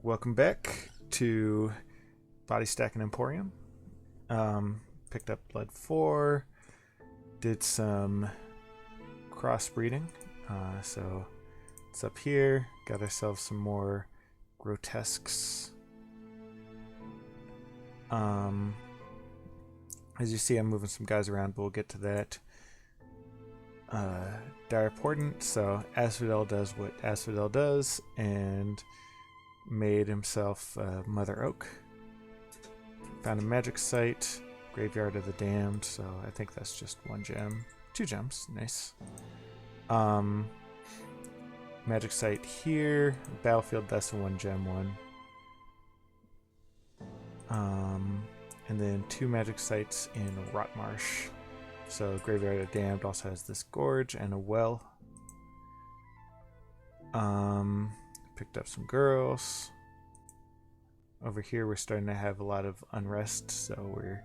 Welcome back to Body Stack and Emporium. Picked up Blood 4, did some crossbreeding. So it's up here, got ourselves some more grotesques. As you see, I'm moving some guys around, but we'll get to that. Dire Portent, so Asphodel does what Asphodel does, and made himself Mother Oak. Found a magic site, Graveyard of the Damned, so I think that's just 1 gem. 2 gems, nice. Magic site here, Battlefield, that's a 1 gem one. And then 2 magic sites in Rotmarsh. So Graveyard of the Damned also has this gorge and a well. Picked up some girls. Over here we're starting to have a lot of unrest, so we're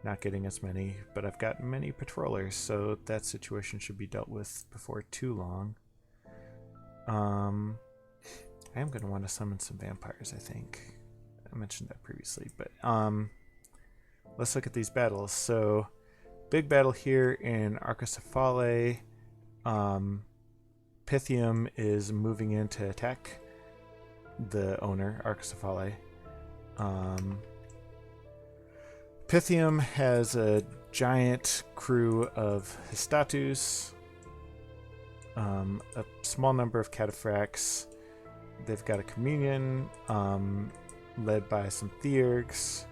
not getting as many, but I've got many patrollers, so that situation should be dealt with before too long. I am going to want to summon some vampires, I think. I mentioned that previously, but let's look at these battles. So big battle here in Arcocephale. Pythium is moving in to attack the owner, Arcocephale. Pythium has a giant crew of Histatus, a small number of cataphracts. They've got a communion led by some Theurgs.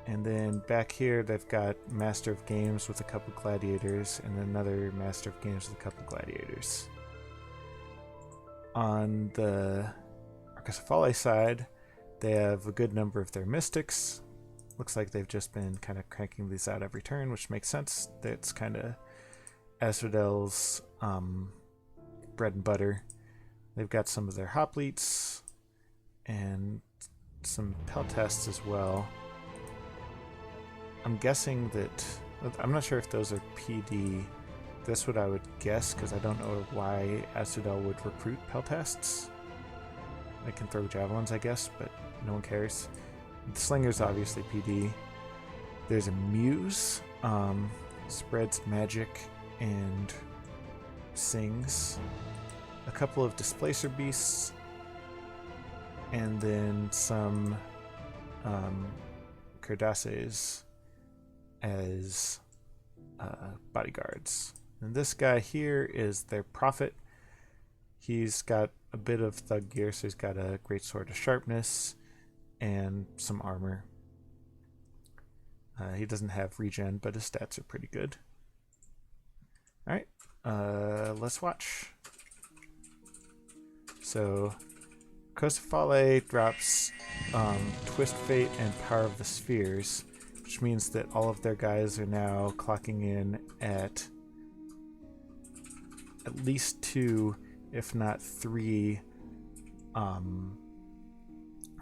And then back here they've got Master of Games with a couple gladiators and another Master of Games with a couple gladiators. On the Arcocephale side, they have a good number of their mystics. Looks like they've just been kind of cranking these out every turn, which makes sense. That's kind of Asphodel's bread and butter. They've got some of their hoplites and some peltasts as well. I'm guessing that, I'm not sure if those are PD. That's what I would guess, because I don't know why Asphodel would recruit peltasts. They can throw javelins, I guess, but no one cares. The Slinger's obviously PD. There's a Muse, spreads magic and sings. A couple of Displacer Beasts, and then some Cardaces as bodyguards. And this guy here is their prophet. He's got a bit of thug gear, so he's got a great sword of sharpness and some armor. He doesn't have regen, but his stats are pretty good. Alright, let's watch. So Arcocephale drops Twist Fate and Power of the Spheres, which means that all of their guys are now clocking in at least 2, if not 3,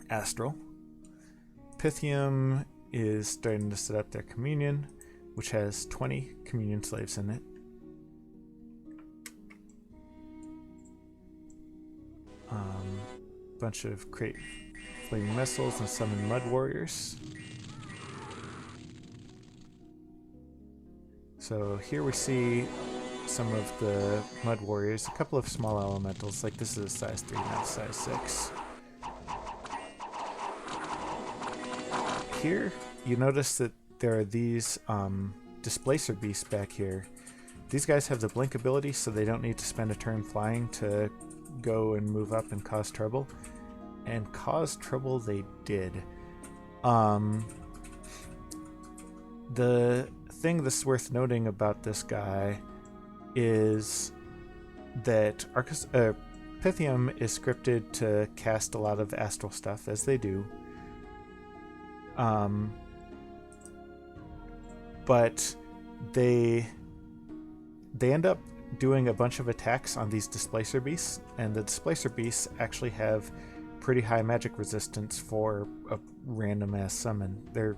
Astral. Pythium is starting to set up their communion, which has 20 communion slaves in it. Bunch of create flaming missiles and summon mud warriors. So here we see some of the mud warriors, a couple of small elementals, like this is a size 3, not a size 6. Here you notice that there are these Displacer Beasts back here. These guys have the blink ability, so they don't need to spend a turn flying to go and move up and cause trouble. And cause trouble they did. The thing that's worth noting about this guy is that Pythium is scripted to cast a lot of astral stuff, as they do. But they end up doing a bunch of attacks on these Displacer Beasts, and the Displacer Beasts actually have pretty high magic resistance for a random ass summon. Their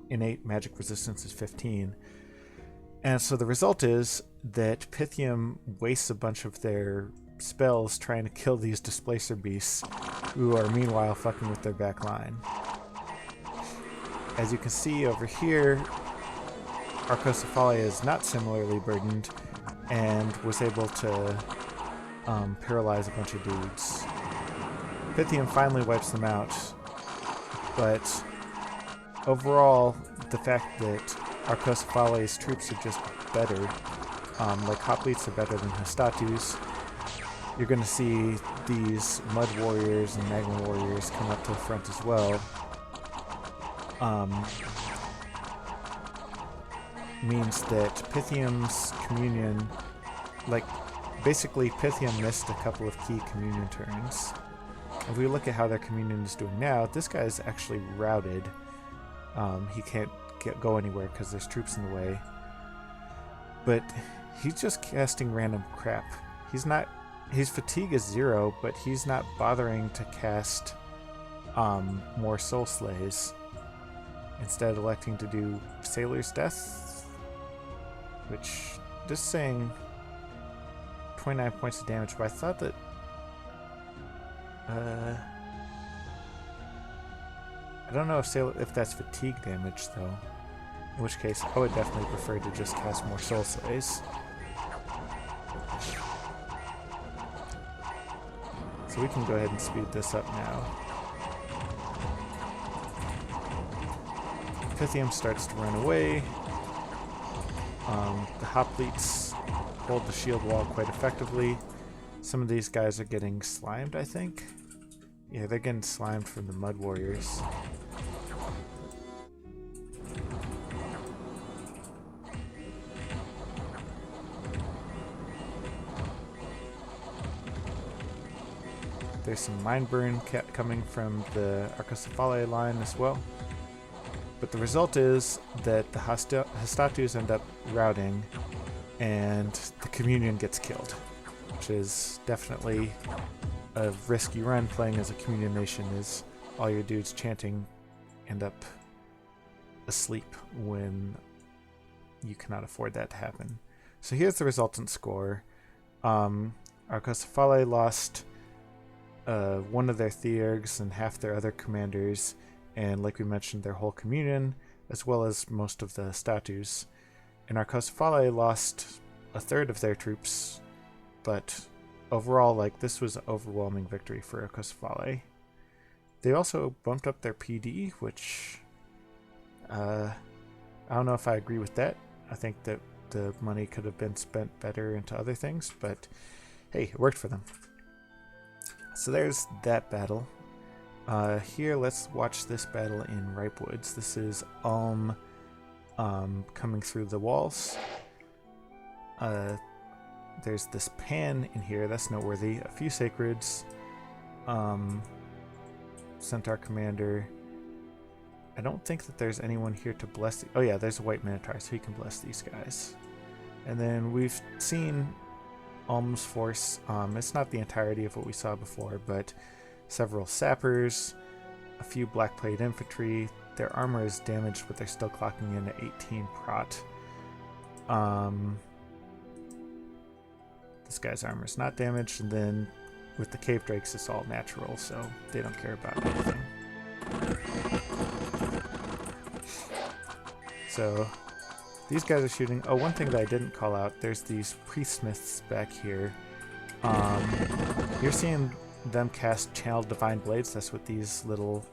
innate magic resistance is 15. And so the result is that Pythium wastes a bunch of their spells trying to kill these Displacer Beasts, who are meanwhile fucking with their back line. As you can see over here, Arcocephali is not similarly burdened and was able to paralyze a bunch of dudes. Pythium finally wipes them out, but overall, the fact that Arcocephali's troops are just better, like Hoplites are better than Hastatu's, you're going to see these Mud Warriors and Magma Warriors come up to the front as well. Means that Pythium's communion, like, basically Pythium missed a couple of key communion turns. If we look at how their communion is doing now, this guy is actually routed. He can't go anywhere because there's troops in the way. But he's just casting random crap. His fatigue is 0, but he's not bothering to cast more Soul Slays. Instead electing to do Sailor's Death, which, just saying 29 points of damage, but I thought that I don't know if that's fatigue damage though, in which case I would definitely prefer to just cast more Soul Slays. So we can go ahead and speed this up now. Pythium starts to run away. The Hoplites hold the shield wall quite effectively. Some of these guys are getting slimed, I think. Yeah, they're getting slimed from the Mud Warriors. There's some Mind Burn coming from the Arcocephali line as well. But the result is that the Hastatus end up routing, and the Communion gets killed, which is definitely a risk you run playing as a Communion nation, is all your dudes chanting end up asleep when you cannot afford that to happen. So here's the resultant score. Arcocephali lost one of their Theurgs and half their other commanders, and like we mentioned, their whole communion, as well as most of the statues. And Arcocephali lost a third of their troops, but overall, like, this was an overwhelming victory for Arcocephali. They also bumped up their PD, which I don't know if I agree with that. I think that the money could have been spent better into other things, but hey, it worked for them. So there's that battle. Here, let's watch this battle in Ripewoods. This is Ulm coming through the walls. There's this pan in here, that's noteworthy. A few sacreds. Centaur commander. I don't think that there's anyone here to bless oh yeah, there's a white minotaur, so he can bless these guys. And then we've seen Ulm's force. It's not the entirety of what we saw before, but several sappers, a few black plate infantry. Their armor is damaged, but they're still clocking in at 18 prot. This guy's armor is not damaged, and then with the cave drakes, it's all natural, so they don't care about anything. So these guys are shooting. Oh, one thing that I didn't call out, there's these priestsmiths back here. You're seeing them cast Channeled Divine Blades. That's what these little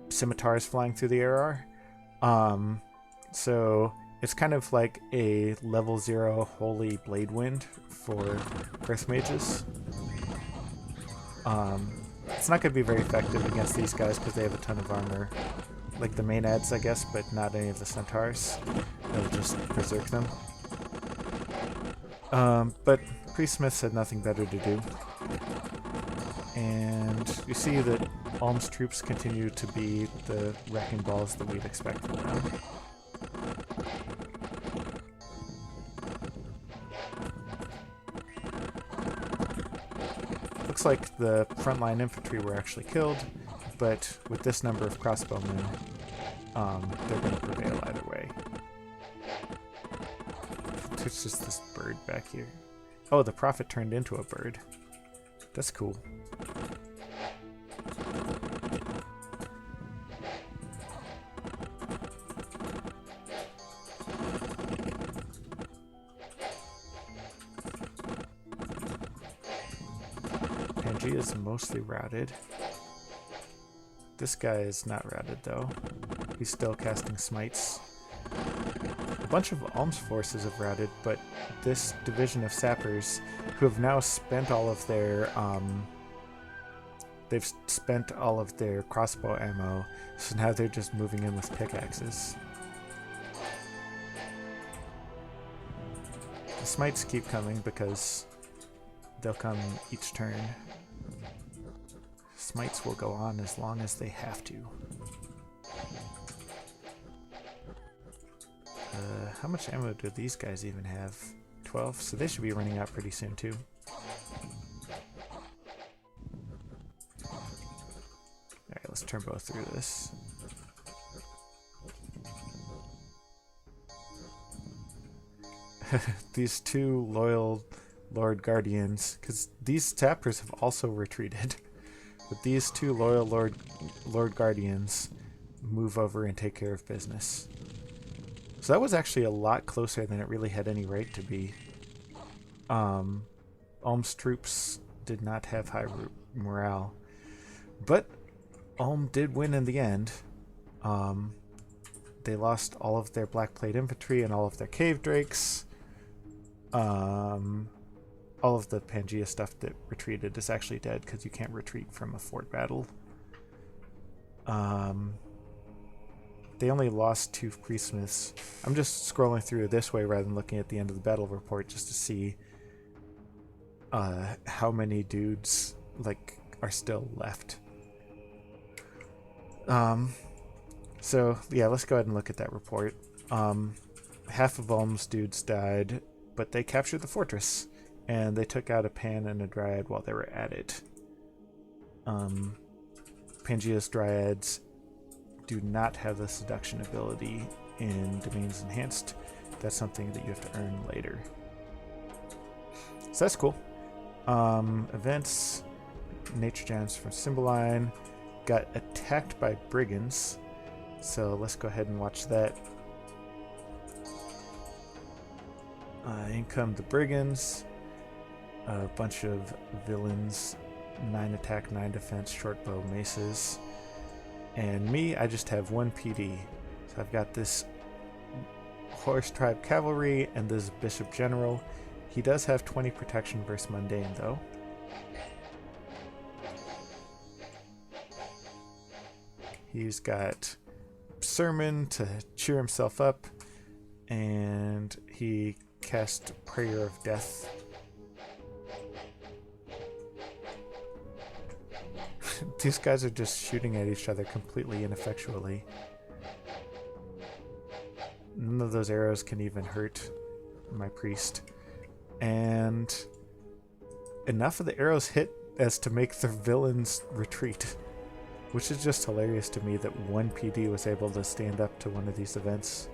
scimitars flying through the air are. So it's kind of like a level 0 Holy Blade Wind for Earth Mages. It's not going to be very effective against these guys because they have a ton of armor. Like the Maenads, I guess, but not any of the Centaurs. It'll just berserk them. But Priestsmiths had nothing better to do. And you see that Ulm's troops continue to be the wrecking balls that we'd expect from them. Looks like the frontline infantry were actually killed, but with this number of crossbowmen, they're going to prevail either way. There's just this bird back here. Oh, the prophet turned into a bird. That's cool. Pangea is mostly routed. This guy is not routed though. He's still casting smites. A bunch of Alm's forces have routed, but this division of sappers, who have now spent all of their they've spent all of their crossbow ammo, so now they're just moving in with pickaxes. The smites keep coming because they'll come each turn. Smites will go on as long as they have to. How much ammo do these guys even have? 12, so they should be running out pretty soon too. Alright, let's turbo through this. These two loyal Lord Guardians, because these tappers have also retreated, but these two loyal Lord Guardians move over and take care of business. So that was actually a lot closer than it really had any right to be. Ulm's troops did not have high morale, but Ulm did win in the end. They lost all of their Black Plate infantry and all of their cave drakes. All of the Pangea stuff that retreated is actually dead because you can't retreat from a fort battle. They only lost 2 priestsmiths. I'm just scrolling through this way rather than looking at the end of the battle report just to see how many dudes are still left. So yeah, let's go ahead and look at that report. Half of Ulm's dudes died, but they captured the fortress, and they took out a Pan and a Dryad while they were at it. Pangea's Dryads do not have the seduction ability in Domains Enhanced. That's something that you have to earn later. So that's cool. Events. Nature Gems from Cymbeline got attacked by brigands. So let's go ahead and watch that. In come the brigands. A bunch of villains. 9 attack, 9 defense, short bow maces. And me, I just have 1 PD. So I've got this Horse Tribe Cavalry and this Bishop General. He does have 20 protection versus Mundane though. He's got Sermon to cheer himself up, and he cast Prayer of Death. These guys are just shooting at each other completely ineffectually. None of those arrows can even hurt my priest. And enough of the arrows hit as to make the villains retreat. Which is just hilarious to me that 1 PD was able to stand up to one of these events.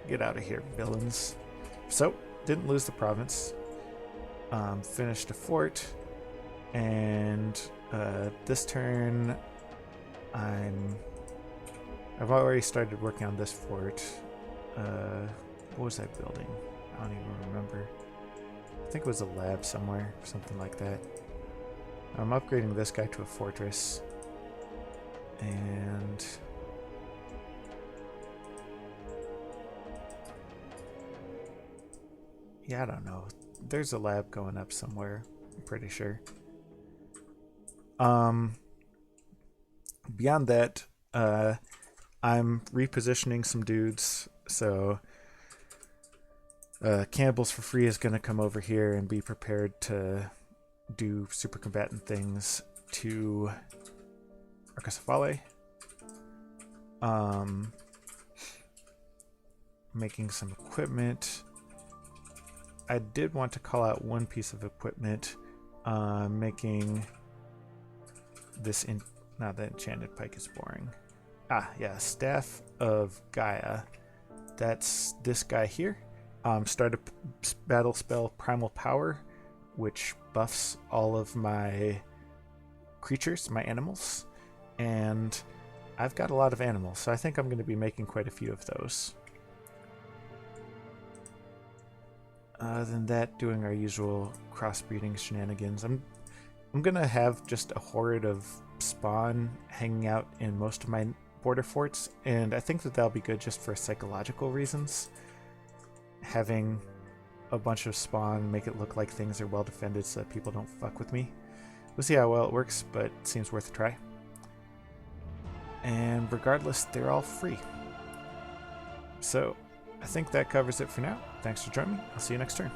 Get out of here, villains. So, didn't lose the province. Finished a fort. And this turn, I've already started working on this fort. What was I building? I don't even remember. I think it was a lab somewhere, something like that. I'm upgrading this guy to a fortress. And yeah, I don't know. There's a lab going up somewhere, I'm pretty sure. Beyond that, I'm repositioning some dudes, so Cannibals for Free is going to come over here and be prepared to do super combatant things to Arcasafale. Making some equipment. I did want to call out one piece of equipment. Making this not the enchanted pike is boring. Yeah, Staff of Gaia. That's this guy here. Start a battle spell Primal Power, which buffs all of my creatures, my animals. And I've got a lot of animals, so I think I'm going to be making quite a few of those. Other than that, doing our usual crossbreeding shenanigans. I'm gonna have just a horde of spawn hanging out in most of my border forts, and I think that that'll be good just for psychological reasons. Having a bunch of spawn make it look like things are well defended so that people don't fuck with me. We'll see how well it works, but it seems worth a try. And regardless, they're all free. So I think that covers it for now. Thanks for joining me. I'll see you next turn.